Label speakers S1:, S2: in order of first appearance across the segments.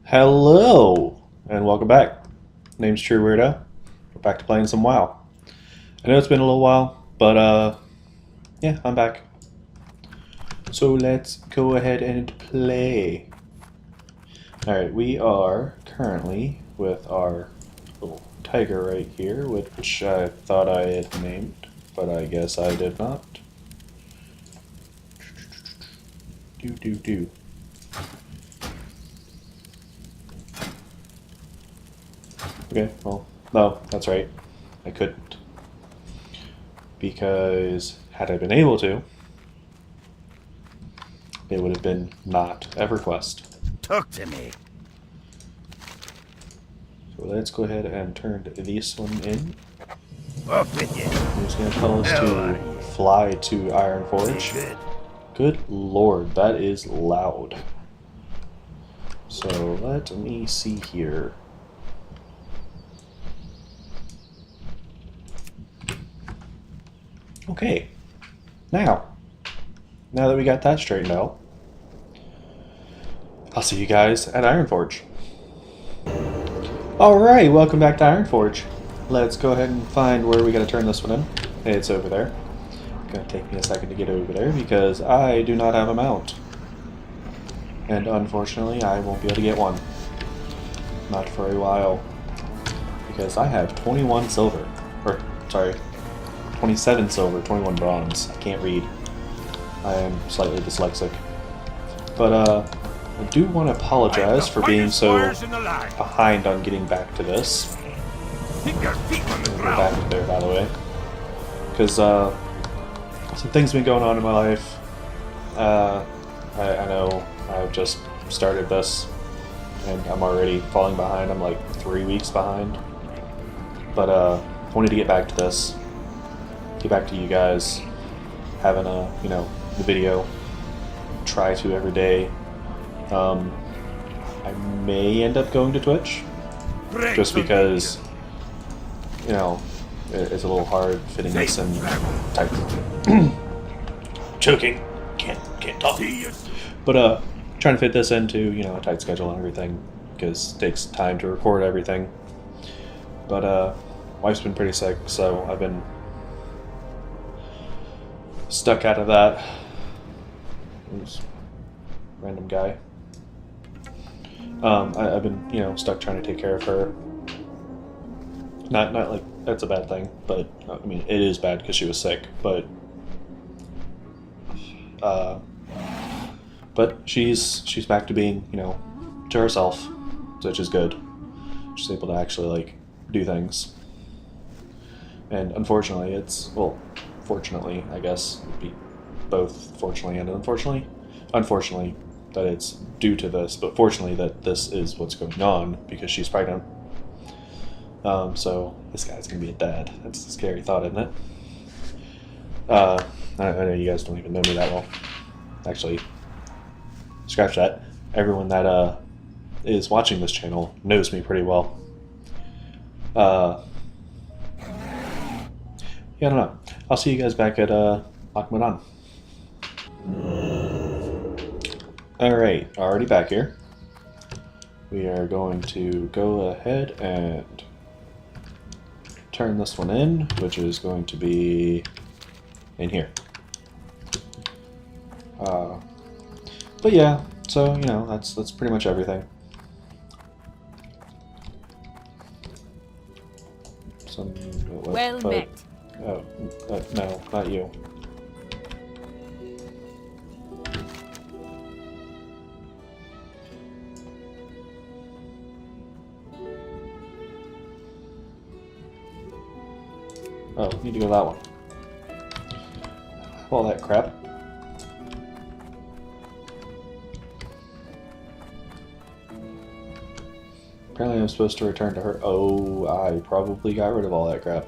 S1: Hello, and welcome back. Name's True Weirdo. We're back to playing some WoW. I know it's been a little while, but yeah, I'm back. So let's go ahead and play. Alright, we are currently with our little tiger right here, which I thought I had named, but I guess I did not. Do. Okay, well, no, that's right. I couldn't. Because had I been able to, it would have been not EverQuest.
S2: Talk to me.
S1: So let's go ahead and turn this one in.
S2: Up with you.
S1: It's going to tell us to fly to Ironforge. Good lord, that is loud. So let me see here. Okay, now that we got that straightened out, I'll see you guys at Ironforge. Alright, welcome back to Ironforge. Let's go ahead and find where we gotta turn this one in. It's over there. It's gonna take me a second to get over there because I do not have a mount. And unfortunately, I won't be able to get one. Not for a while. Because I have 21 silver. Or, sorry, 27 silver, 21 bronze. I can't read. I am slightly dyslexic. But, I do want to apologize for being so behind on getting back to this.
S2: Keep your feet on the
S1: Go
S2: ground.
S1: back there, by the way. Because, some things been going on in my life. I know I've just started this, and I'm already falling behind. I'm like 3 weeks behind. But, I wanted to get back to this. Get back to you guys. Having the video. Try to every day. I may end up going to Twitch. Just because, it's a little hard fitting this in tight. Choking. Can't talk. But, trying to fit this into, a tight schedule and everything. Because it takes time to record everything. But, wife's been pretty sick, so I've been stuck out of that. Who's random guy. I've been, stuck trying to take care of her. Not like that's a bad thing, but I mean it is bad because she was sick. But she's back to being, to herself, which is good. She's able to actually like do things. And unfortunately, fortunately, I guess, it'd be both fortunately and unfortunately. Unfortunately, that it's due to this, but fortunately that this is what's going on because she's pregnant. So this guy's gonna be a dad. That's a scary thought, isn't it? I know you guys don't even know me that well. Actually, scratch that. Everyone that is watching this channel knows me pretty well. Yeah, I don't know. I'll see you guys back at Akhmadan. Alright, already back here. We are going to go ahead and turn this one in, which is going to be in here. But yeah, so, that's pretty much everything.
S3: Well met.
S1: Oh, no, not you. Oh, need to go that one. All that crap. Apparently I'm supposed to return to her. Oh, I probably got rid of all that crap.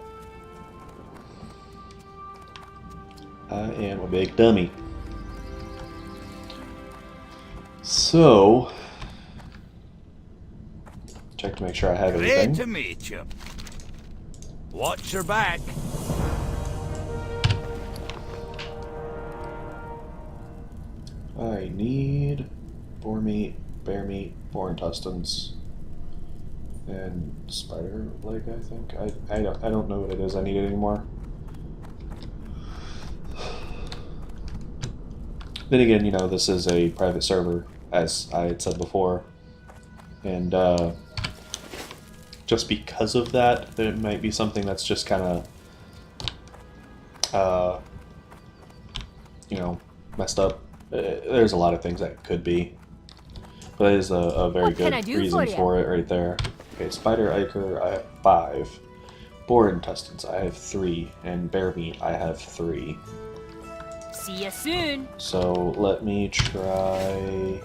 S1: I am a big dummy. So, check to make sure I have
S2: Great
S1: everything.
S2: to meet you. Watch your back.
S1: I need boar meat, bear meat, boar intestines, and spider leg, I think. I don't know what it is I need anymore. Then again, you know, this is a private server, as I had said before, and just because of that, there might be something that's just kind of, you know, messed up. There's a lot of things that could be, but it is a very good reason for it right there. Okay, spider ichor, I have 5. Boar intestines, I have 3, and bear meat, I have 3.
S3: See you soon.
S1: So let me try.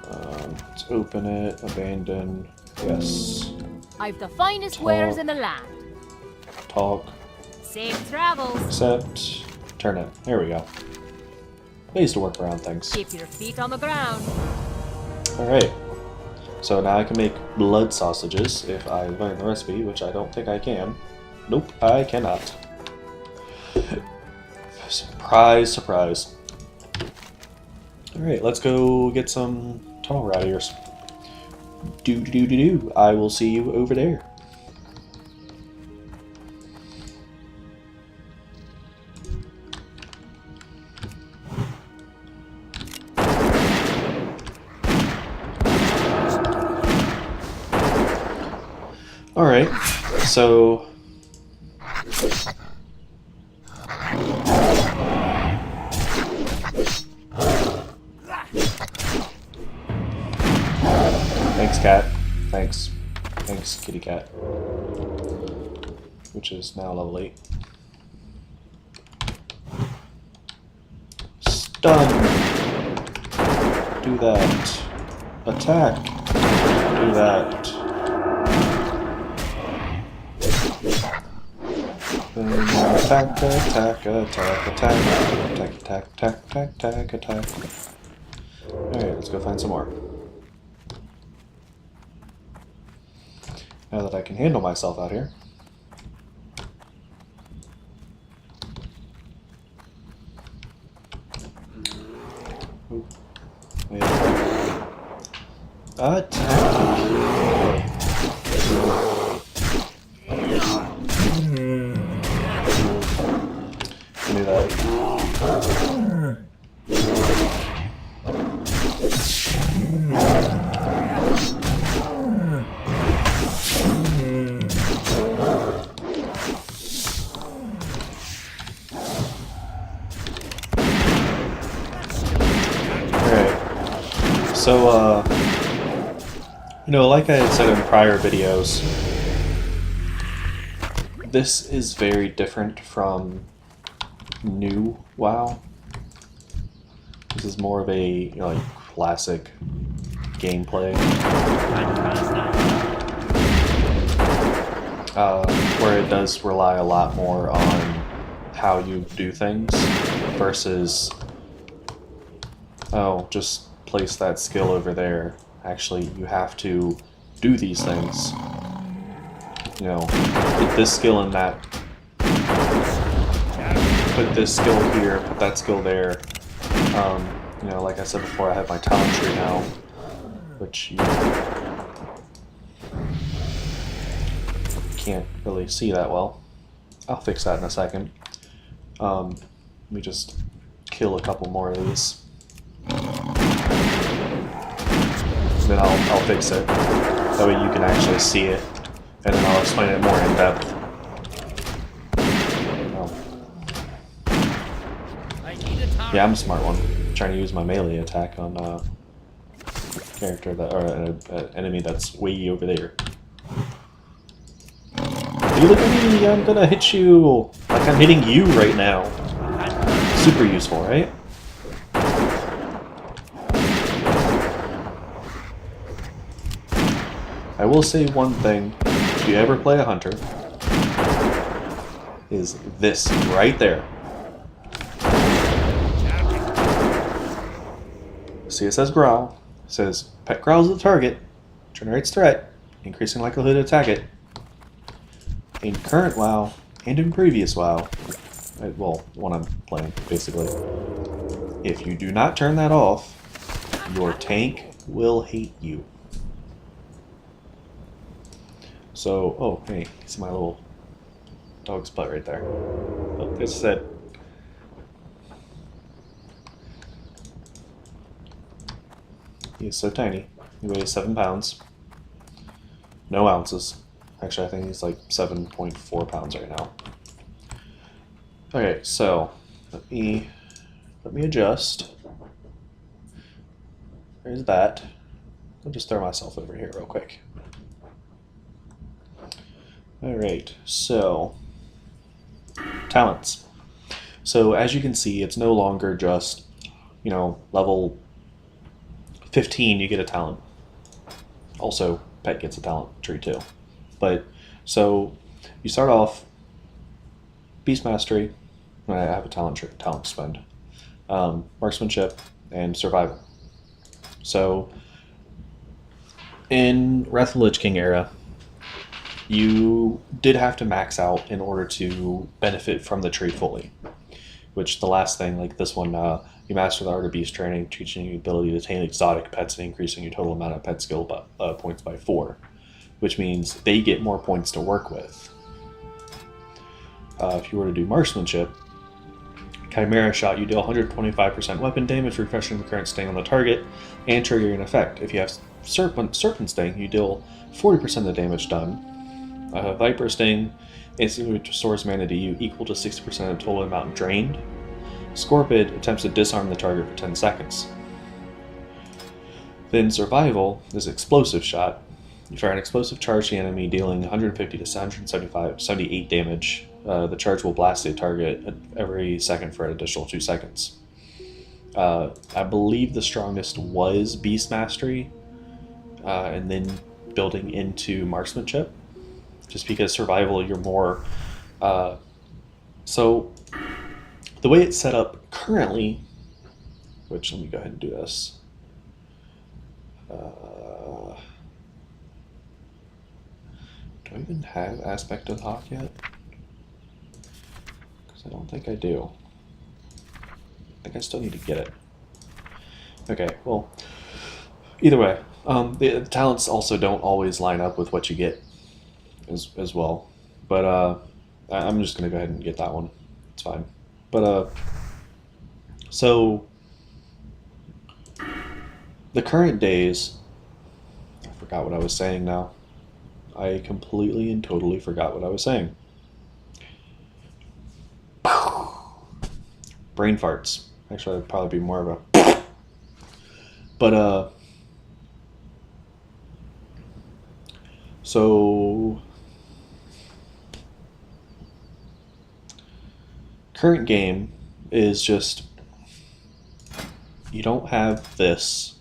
S1: Let's open it. Abandon. Yes.
S3: I've the finest wares in the land.
S1: Talk.
S3: Safe travels.
S1: Accept. Turn it. There we go. I used to work around things.
S3: Keep your feet on the ground.
S1: Alright. So now I can make blood sausages if I learn the recipe, which I don't think I can. Nope, I cannot. Surprise, surprise. Alright, let's go get some tunnel rat-ears. Do. I will see you over there. Alright, so thanks, cat. Thanks. Thanks, kitty cat. Which is now level 8. Stun! Do that. Attack! Do that. Attack. Alright, let's go find some more. Now that I can handle myself out here. Ooh. Yeah. Attack! Give me that. So, you know, like I had said in prior videos, this is very different from new WoW. This is more of a, you know, like, classic gameplay. Where it does rely a lot more on how you do things versus, oh, just place that skill over there. Actually, you have to do these things. You know, put this skill in that. Put this skill here, put that skill there. You know, like I said before, I have my talent tree now, which you can't really see that well. I'll fix that in a second. Let me just kill a couple more of these. Then I'll fix it. That way you can actually see it, and then I'll explain it more in depth. Yeah, I'm a smart one. I'm trying to use my melee attack on a character that, or an enemy that's way over there. Hey, look at me! I'm gonna hit you like I'm hitting you right now. Super useful, right? I will say one thing, if you ever play a hunter, is this right there. See, it says growl. It says pet growls at the target, generates threat, increasing likelihood to attack it. In current WoW, and in previous WoW, Well, when I'm playing, basically. If you do not turn that off, your tank will hate you. So, oh, hey, see my little dog's butt right there. Oh, there's a set. He is so tiny. He weighs 7 pounds. No ounces. Actually, I think he's like 7.4 pounds right now. Okay, so let me adjust. There's that. I'll just throw myself over here real quick. Alright, so talents. So as you can see, it's no longer just, you know, level 15 you get a talent. Also, pet gets a talent tree too. But, so, you start off Beast Mastery, I have a talent to spend, Marksmanship, and Survival. So, in Wrath of the Lich King era, you did have to max out in order to benefit from the tree fully. Which the last thing, like this one, you master the art of beast training, teaching you the ability to tame exotic pets and increasing your total amount of pet skill points by 4. Which means they get more points to work with. If you were to do Marksmanship, Chimera Shot, you deal 125% weapon damage, refreshing the current sting on the target, and triggering an effect. If you have Serpent Sting, you deal 40% of the damage done. Viper Sting instantly restores mana to you equal to 60% of the total amount drained. Scorpid attempts to disarm the target for 10 seconds. Then Survival is Explosive Shot. You fire an explosive charge to the enemy, dealing 150 to 78 damage. The charge will blast the target every second for an additional 2 seconds. I believe the strongest was Beast Mastery, and then building into Marksmanship. Just because Survival, you're more... so, the way it's set up currently, which let me go ahead and do this. Do I even have Aspect of Hawk yet? Because I don't think I do. I think I still need to get it. Okay, well, either way, the talents also don't always line up with what you get as well. But I'm just going to go ahead and get that one. It's fine. But, so, the current days, I forgot what I was saying now. I completely and totally forgot what I was saying. Brain farts. Actually, that'd probably be more of a... But, so... Current game is just... You don't have this.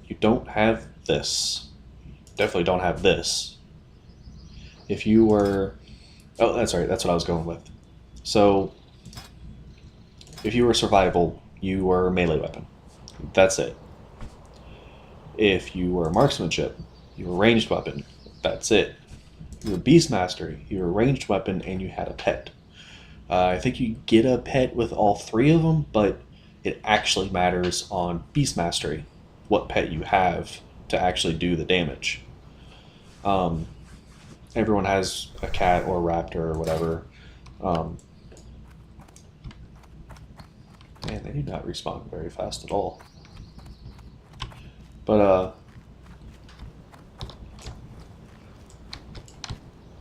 S1: You don't have this. Definitely don't have this. If you were... Oh, that's right. That's what I was going with. So, if you were Survival, you were a melee weapon. That's it. If you were Marksmanship, you were a ranged weapon. That's it. You were Beast Mastery, you were a ranged weapon, and you had a pet. I think you get a pet with all 3 of them, but it actually matters on Beast Mastery what pet you have to actually do the damage. Everyone has a cat or a raptor or whatever. Man, they do not respawn very fast at all. But,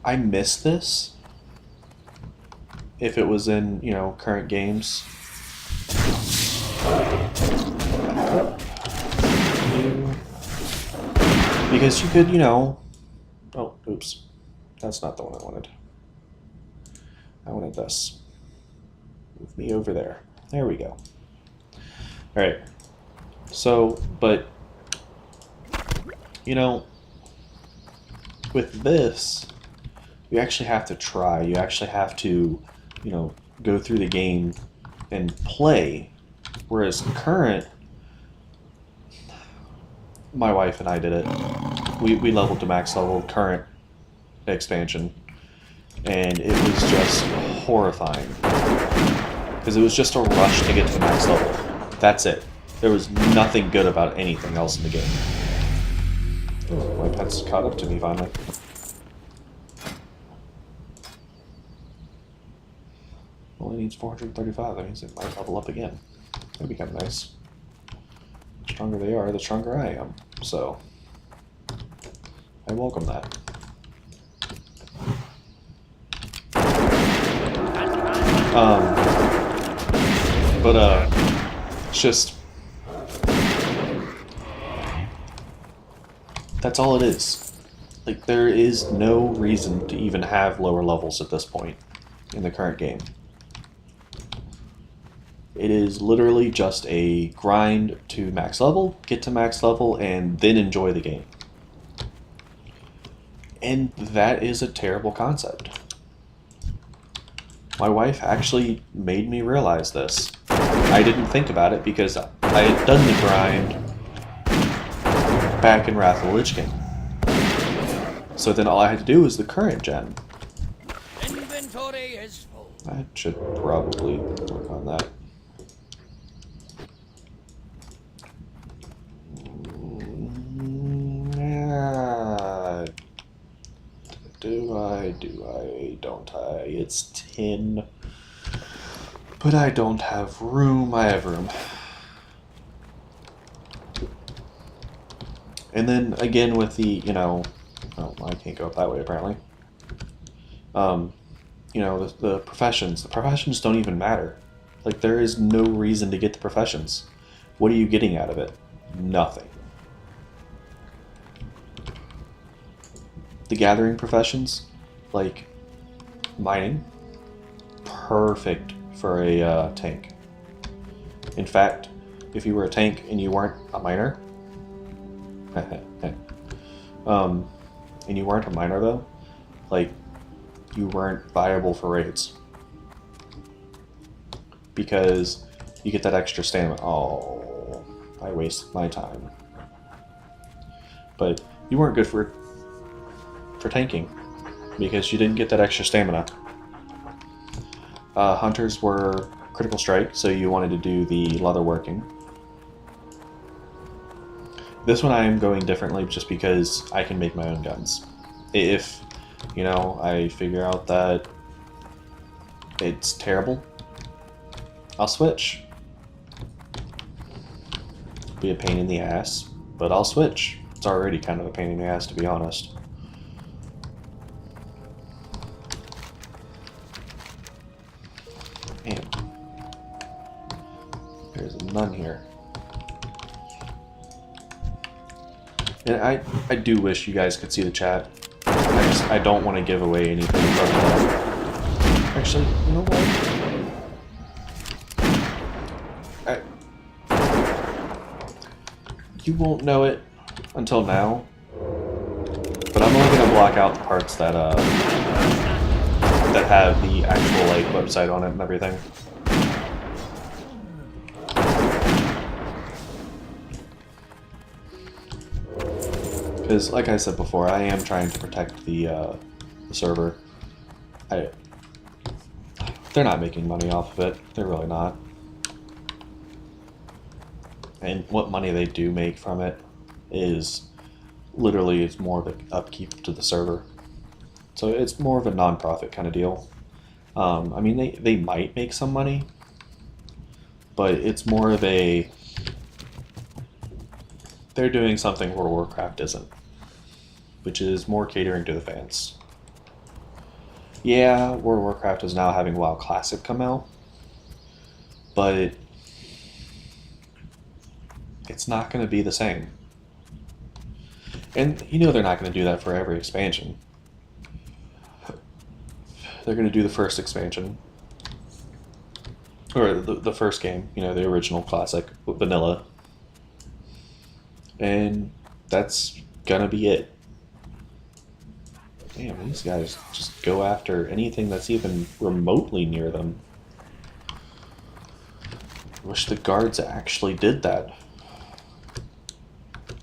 S1: I miss this. If it was in, you know, current games. Because you could, you know... Oh, oops. That's not the one I wanted. I wanted this. Move me over there. There we go. Alright. So, but... You know... With this... You actually have to try. You actually have to, you know, go through the game and play. Whereas current... My wife and I did it. We leveled to max level current expansion, and it was just horrifying. Because it was just a rush to get to the max level. That's it. There was nothing good about anything else in the game. Oh, my pet's caught up to me finally. Only needs 435. That means it might level up again. That'd be kind of nice. The stronger they are, the stronger I am. So, I welcome that. It's just... That's all it is. Like, there is no reason to even have lower levels at this point in the current game. It is literally just a grind to max level, get to max level, and then enjoy the game. And that is a terrible concept. My wife actually made me realize this. I didn't think about it because I had done the grind back in Wrath of the Lich King. So then all I had to do was the current gen.
S2: Inventory is full.
S1: I should probably work on that. Don't I? It's 10. But I don't have room. I have room. And then again with the, you know, oh, I can't go up that way apparently. You know, the professions. The professions don't even matter. Like, there is no reason to get the professions. What are you getting out of it? Nothing. The gathering professions, like mining, perfect for a tank. In fact, if you were a tank and you weren't a miner, and you weren't a miner though, like, you weren't viable for raids. Because you get that extra stamina. Oh, I wasted my time. But you weren't good for tanking because you didn't get that extra stamina. Hunters were critical strike, so you wanted to do the leather working. This one I am going differently just because I can make my own guns. If, you know, I figure out that it's terrible, I'll switch. Be a pain in the ass, but I'll switch. It's already kind of a pain in the ass, to be honest. Man. There's none here. And I do wish you guys could see the chat. I don't want to give away anything from that. Actually, you know what? You won't know it until now, but I'm only going to block out the parts that that have the actual like website on it and everything. Because, like I said before, I am trying to protect the server. They're not making money off of it. They're really not. And what money they do make from it is literally, it's more of an upkeep to the server. So it's more of a non-profit kind of deal. I mean, they might make some money, but it's more of a... They're doing something World of Warcraft isn't, which is more catering to the fans. Yeah, World of Warcraft is now having WoW Classic come out, but it's not going to be the same. And you know they're not going to do that for every expansion. They're going to do the first expansion, or the first game, you know, the original Classic, vanilla. And that's gonna be it. Damn, these guys just go after anything that's even remotely near them. I wish the guards actually did that.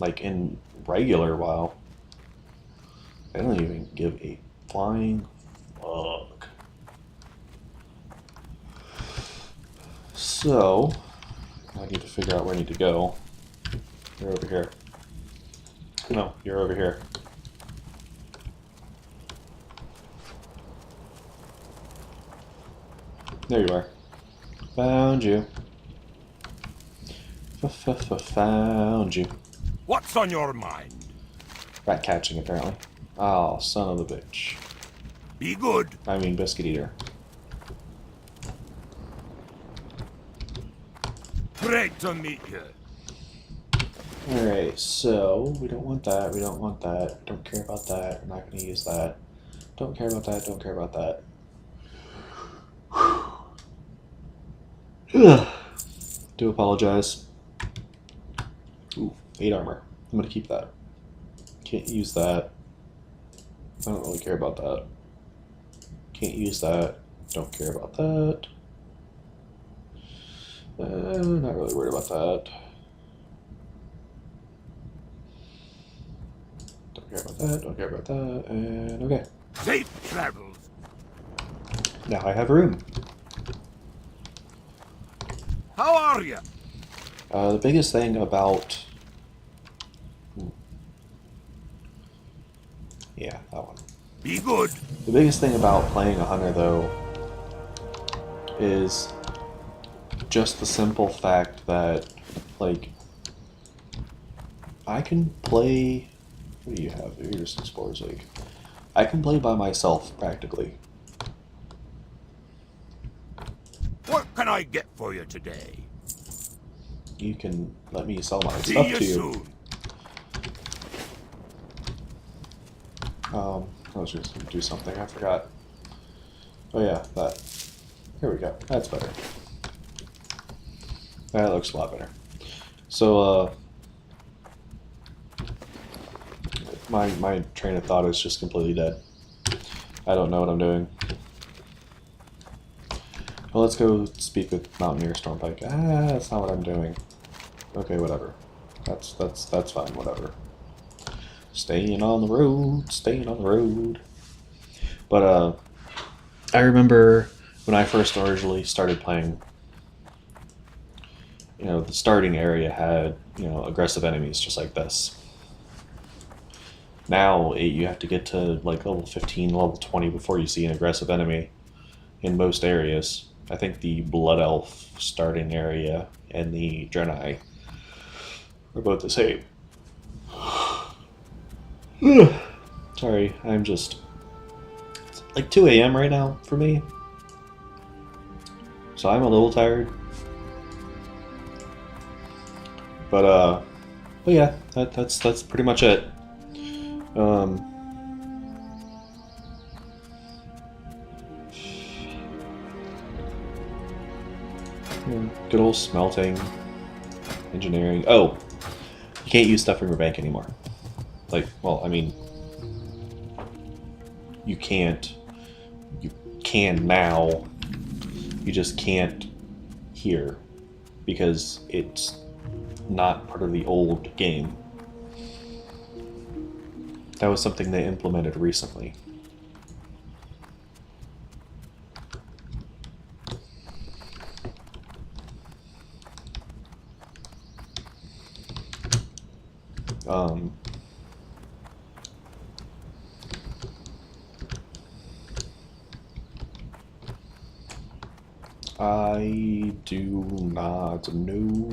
S1: Like in regular WoW. They don't even give a flying fuck. So, I need to figure out where I need to go. You're over here. No, you're over here. There you are. Found you. Found you.
S2: What's on your mind?
S1: Rat catching, apparently. Oh, son of a bitch.
S2: Be good.
S1: I mean, biscuit eater.
S2: Great to meet you.
S1: Alright, so we don't want that, we don't want that, don't care about that, we're not going to use that. Don't care about that, don't care about that. Do apologize. Ooh, 8 armor. I'm going to keep that. Can't use that. I don't really care about that. Can't use that. Don't care about that. Not really worried about that. Don't care about that, don't care about that, and okay.
S2: Safe travels.
S1: Now I have room.
S2: How are you?
S1: The biggest thing about... Yeah, that one.
S2: Be good.
S1: The biggest thing about playing a hunter, though, is just the simple fact that, like, I can play... What do you have? You're just Explorer's League. I can play by myself, practically.
S2: What can I get for you today?
S1: You can let me sell my
S2: See
S1: stuff
S2: you
S1: to you.
S2: soon.
S1: I was just going to do something, I forgot. Oh yeah, that. Here we go. That's better. That looks a lot better. So, my train of thought is just completely dead. I don't know what I'm doing. Well, let's go speak with Mountaineer Stormpike. Ah, that's not what I'm doing. Okay, whatever. That's fine, whatever. Staying on the road, staying on the road. But, I remember when I first originally started playing, you know, the starting area had, you know, aggressive enemies just like this. Now, you have to get to, like, level 15, level 20 before you see an aggressive enemy in most areas. I think the Blood Elf starting area and the Draenei are both the same. Sorry, I'm just... It's like 2 a.m. right now for me. So I'm a little tired. But yeah, that's pretty much it. Good old smelting, engineering. Oh, you can't use stuff from your bank anymore. Like, well, I mean, you can't. You can now. You just can't here because it's not part of the old game. That was something they implemented recently. I do not know.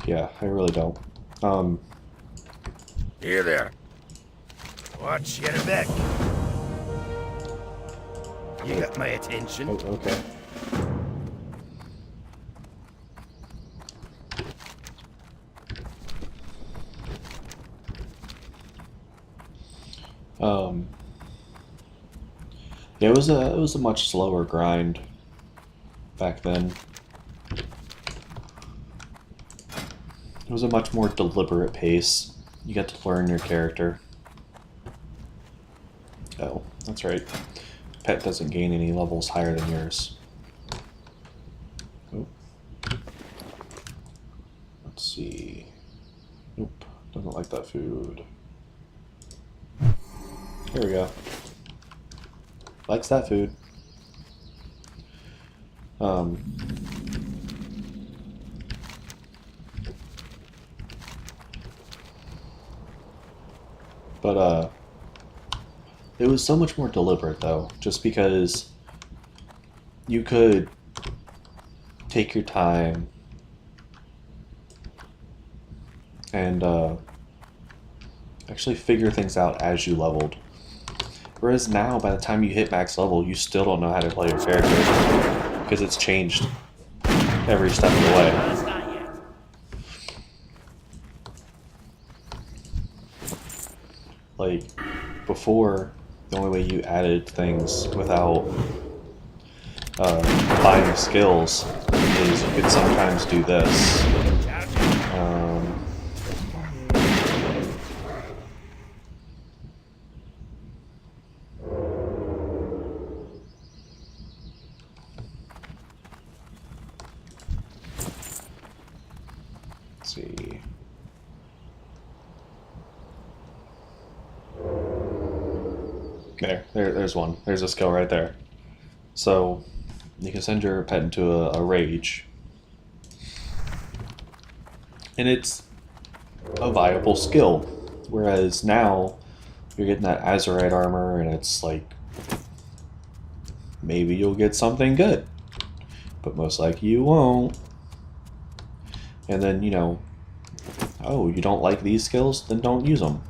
S1: Yeah, I really don't.
S2: Here there. Watch your back. You got my attention.
S1: Oh, okay. Yeah, it was a much slower grind back then. It was a much more deliberate pace. You got to learn your character. Oh, that's right. Pet doesn't gain any levels higher than yours. Oh. Let's see. Nope, doesn't like that food. There we go. Likes that food. Um, but it was so much more deliberate though, just because you could take your time and actually figure things out as you leveled. Whereas now, by the time you hit max level, you still don't know how to play your character because it's changed every step of the way.
S2: That's not yet.
S1: Like, before, the only way you added things without buying skills is you could sometimes do this. Let's see. There's one. There's a skill right there. So you can send your pet into a rage, and it's a viable skill. Whereas now you're getting that Azurite armor, and it's like maybe you'll get something good, but most likely you won't. And then, you know, oh, you don't like these skills? Then don't use them.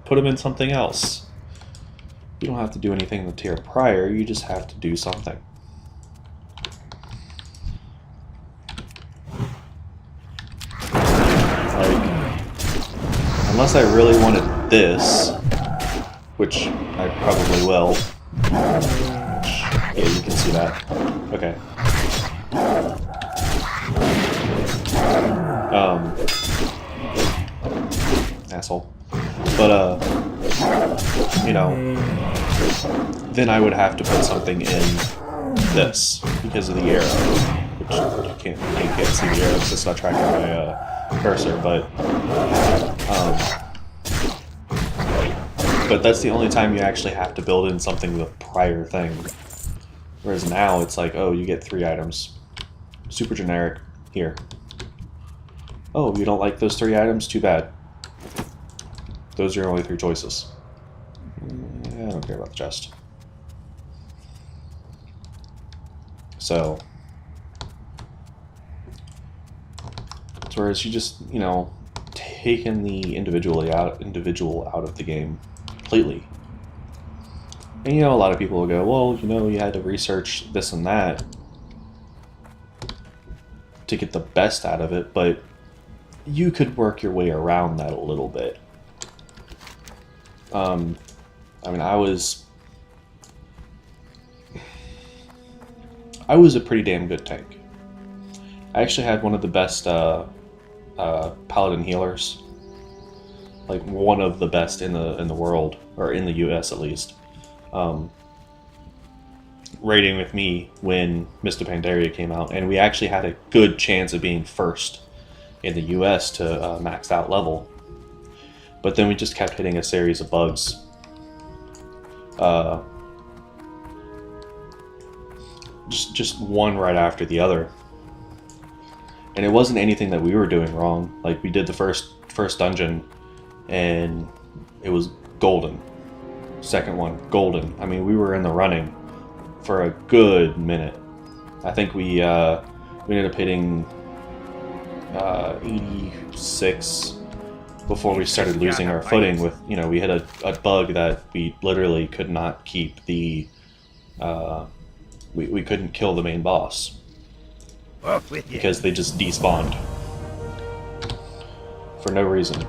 S1: Put them in something else. You don't have to do anything in the tier prior, you just have to do something. Like, unless I really wanted this, which I probably will. Yeah, you can see that. Okay. Asshole. But, you know, then I would have to put something in this because of the arrow, which you can't see the arrow because it's not tracking my cursor, but that's the only time you actually have to build in something with a prior thing. Whereas now it's like, oh, you get 3 items. Super generic. Here. Oh, you don't like those 3 items? Too bad. Those are your only 3 choices. I don't care about the chest. So, whereas you just, you know, taken the individual out of the game completely. And you know, a lot of people will go, well, you know, you had to research this and that to get the best out of it, but you could work your way around that a little bit. I mean, I was a pretty damn good tank. I actually had one of the best paladin healers, like one of the best in the world, or in the US at least, raiding with me when Mr. Pandaria came out, and we actually had a good chance of being first in the US to max out level. But then we just kept hitting a series of bugs. Just one right after the other. And it wasn't anything that we were doing wrong. Like, we did the first dungeon and it was golden. Second one, golden. I mean, we were in the running for a good minute. I think we ended up hitting 86 before we started losing our footing with, you know, we had a bug that we literally could not keep the, we couldn't kill the main boss because they just despawned for no reason.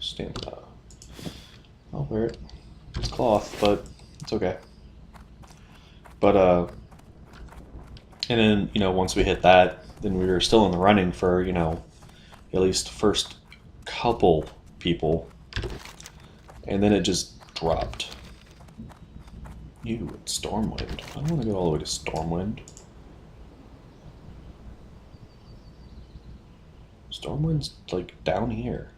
S1: Stamina. I'll wear it. It's cloth, but it's okay. But, and then, you know, once we hit that, then we were still in the running for, you know, at least the first couple people. And then it just dropped. It's Stormwind. I don't want to go all the way to Stormwind. Stormwind's, like, down here.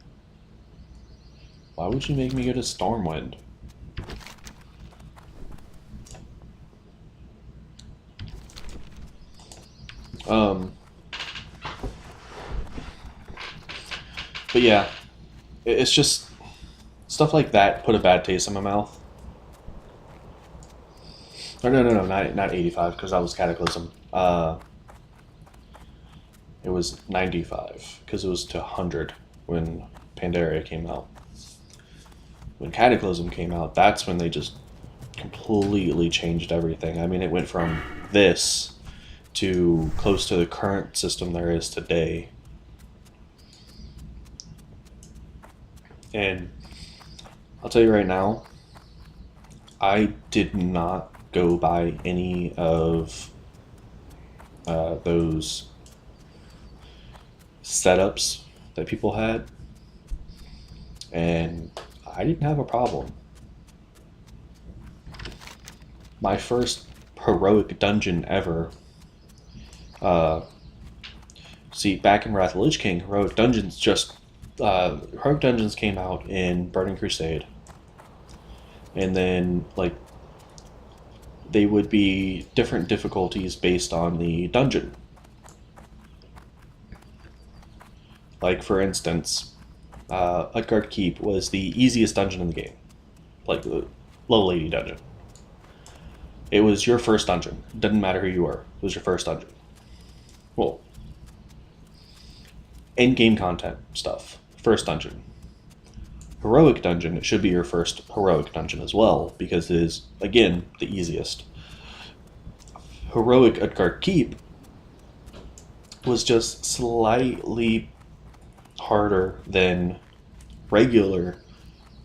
S1: Why would you make me go to Stormwind? Um, but yeah, it's just stuff like that put a bad taste in my mouth. Or no, not 85 because that was Cataclysm. It was 95 because it was to 100 when Pandaria came out. When Cataclysm came out, that's when they just completely changed everything. I mean, it went from this to close to the current system there is today. And I'll tell you right now, I did not go by any of those setups that people had, and I didn't have a problem. My first heroic dungeon ever, see, back in Wrath of the Lich King, heroic dungeons came out in Burning Crusade, and then like they would be different difficulties based on the dungeon. Like, for instance, Utgard Keep was the easiest dungeon in the game. Like, the level 80 dungeon. It was your first dungeon. Didn't matter who you were. It was your first dungeon. Well, in-game content stuff. First dungeon. Heroic dungeon, it should be your first heroic dungeon as well, because it is, again, the easiest. Heroic Utgard Keep was just slightly harder than regular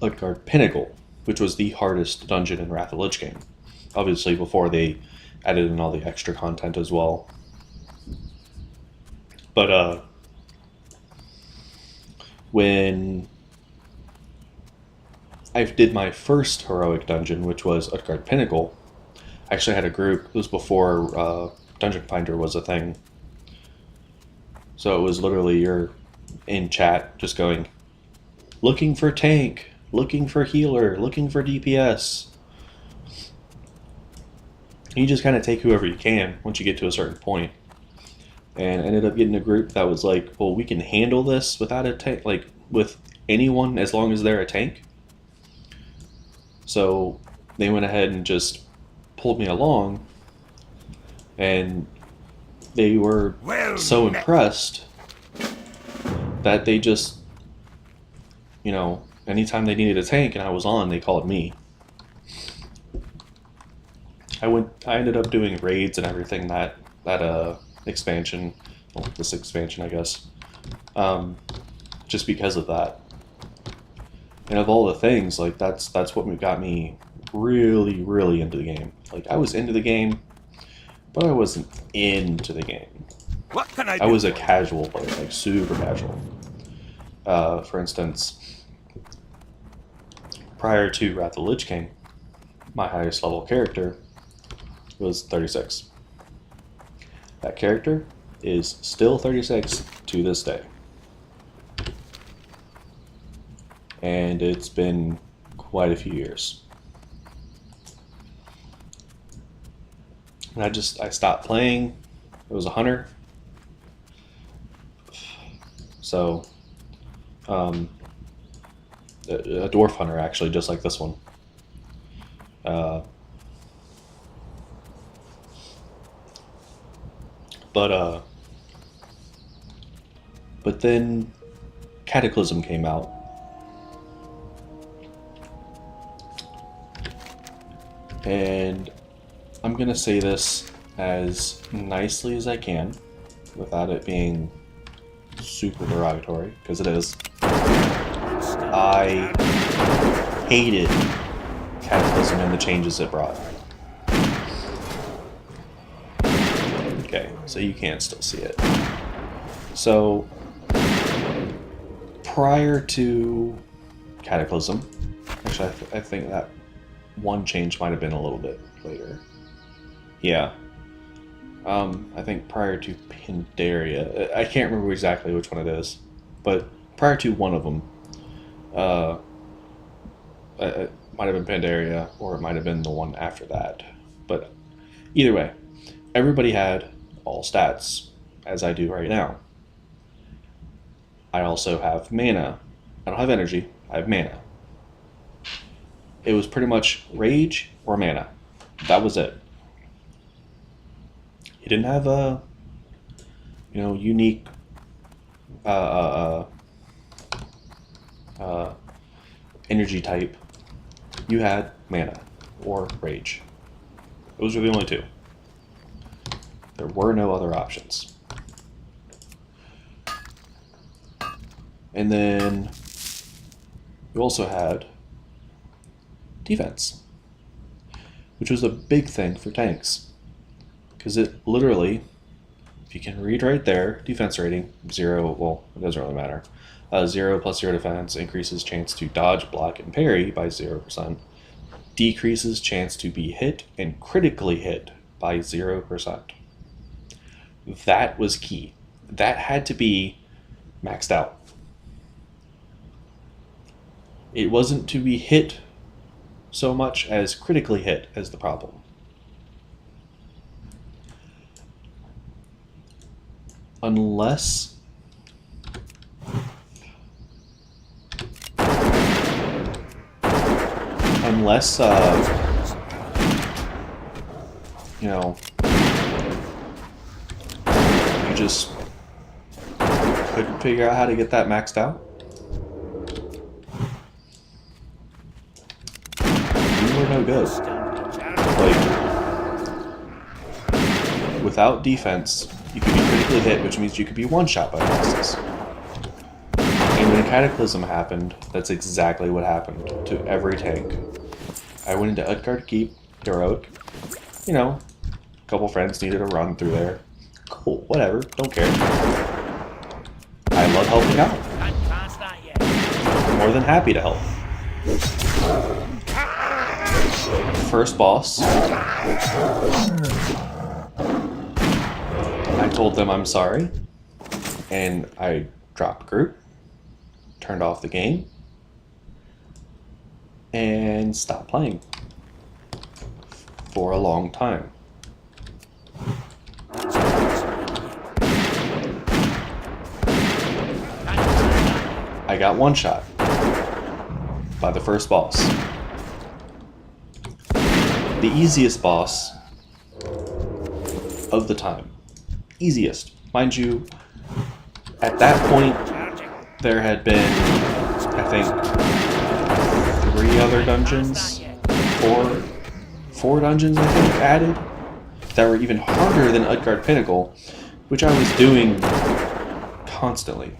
S1: Utgard Pinnacle, which was the hardest dungeon in Wrath of the Lich King. Obviously, before they added in all the extra content as well. But when I did my first heroic dungeon, which was Utgard Pinnacle, I actually had a group. It was before Dungeon Finder was a thing. So it was literally you're in chat just going, looking for tank, looking for healer, looking for DPS. You just kind of take whoever you can once you get to a certain point. And ended up getting a group that was like, well, we can handle this without a tank, like with anyone as long as they're a tank. So they went ahead and just pulled me along, and they were so impressed that they just, anytime they needed a tank and I was on, they called me. I ended up doing raids and everything that expansion, well, this expansion, I guess, just because of that. And of all the things, like that's what got me really, really into the game. Like, I was into the game, but I wasn't into the game.
S2: What can I do?
S1: I was a casual player, like super casual. For instance, prior to Wrath of the Lich King, my highest level character was 36. That character is still 36 to this day. And it's been quite a few years. And I stopped playing. It was a hunter. So, a dwarf hunter, actually, just like this one. But then Cataclysm came out. And I'm going to say this as nicely as I can without it being super derogatory, because it is. I hated Cataclysm and the changes it brought. Okay, so you can still see it. So, prior to Cataclysm, actually I think that one change might have been a little bit later. Yeah. I think prior to Pandaria, I can't remember exactly which one it is, but prior to one of them, it might have been Pandaria, or it might have been the one after that. But either way, everybody had all stats as I do right now. I also have mana. I don't have energy, I have mana. It was pretty much rage or mana. That was it. He didn't have a, unique energy type. You had mana or rage. Those were the only two. There were no other options. And then you also had defense, which was a big thing for tanks. Because it literally, if you can read right there, defense rating, 0, well, it doesn't really matter. 0 plus 0 defense increases chance to dodge, block, and parry by 0%. Decreases chance to be hit and critically hit by 0%. That was key. That had to be maxed out. It wasn't to be hit so much as critically hit as the problem. Unless you just couldn't figure out how to get that maxed out, you were no good. Like, without defense, you could be critically hit, which means you could be one-shot by bosses. And when Cataclysm happened, that's exactly what happened to every tank. I went into Utgard Keep, heroic. A couple friends needed a run through there. Cool, whatever, don't care. I love helping out. More than happy to help. First boss, I told them I'm sorry, and I dropped group, turned off the game, and stopped playing for a long time. I got one shot by the first boss. The easiest boss of the time. Easiest. Mind you, at that point, there had been, I think, 3 other dungeons, four dungeons, I think, added, that were even harder than Utgard Pinnacle, which I was doing constantly.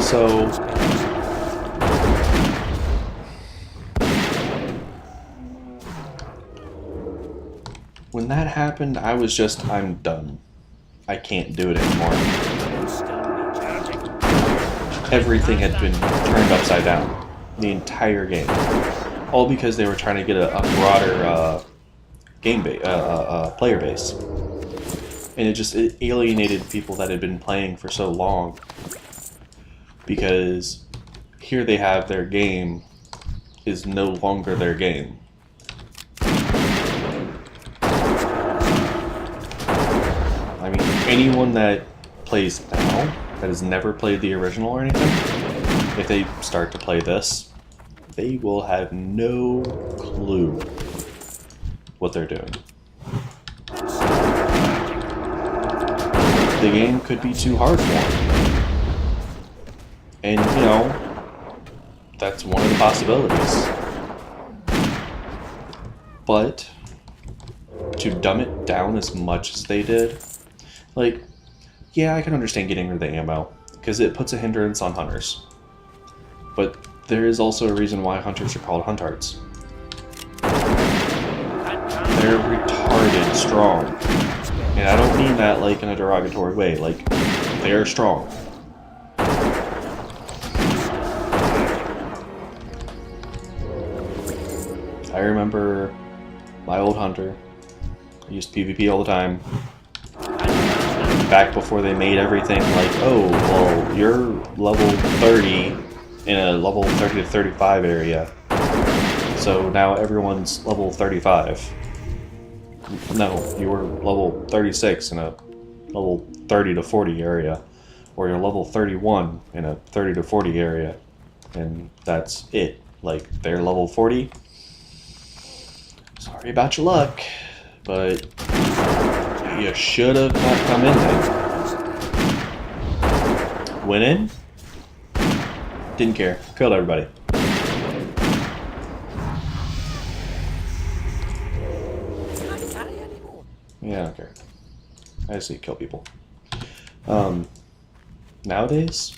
S1: So, when that happened, I was just, I'm done. I can't do it anymore. Everything had been turned upside down. The entire game. All because they were trying to get a broader player base. And it alienated people that had been playing for so long. Because here they have their game is no longer their game. I mean, anyone that plays now, that has never played the original or anything, if they start to play this, they will have no clue what they're doing. The game could be too hard for them. And, that's one of the possibilities. But to dumb it down as much as they did, like, yeah, I can understand getting rid of the ammo, because it puts a hindrance on hunters. But there is also a reason why hunters are called huntards. They're retarded strong. And I don't mean that like in a derogatory way, like, they're strong. I remember my old hunter. I used PvP all the time. Back before they made everything like, oh, well, you're level 30 in a level 30 to 35 area. So now everyone's level 35. No, you were level 36 in a level 30 to 40 area, or you're level 31 in a 30 to 40 area, and that's it. Like, they're level 40. Sorry about your luck, but you should have not come in there. Went in, didn't care, killed everybody. Yeah, I don't care. I just need to kill people. Nowadays?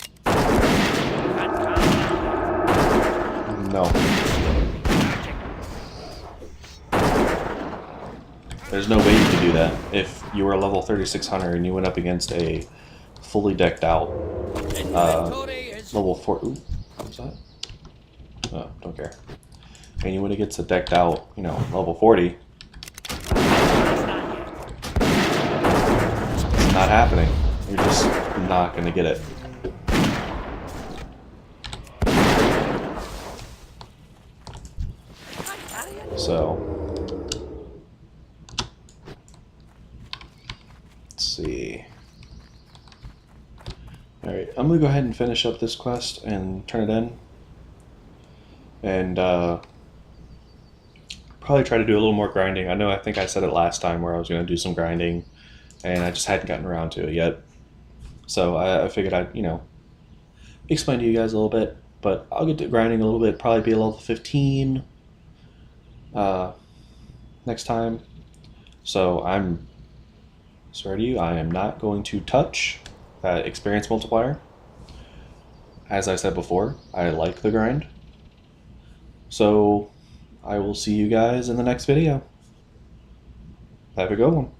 S1: No. There's no way you could do that if you were a level 36 hunter and you went up against a fully decked out level 4. Ooh, what was that? Oh, don't care. And you went against a decked out, you know, level 40. It's not happening. You're just not going to get it. So, let's see. Alright, I'm going to go ahead and finish up this quest and turn it in. And probably try to do a little more grinding. I think I said it last time where I was going to do some grinding, and I just hadn't gotten around to it yet. So I figured I'd, you know, explain to you guys a little bit. But I'll get to grinding a little bit, probably be a level 15 next time. So I'm swear to you, I am not going to touch that experience multiplier. As I said before, I like the grind. So I will see you guys in the next video. Have a good one.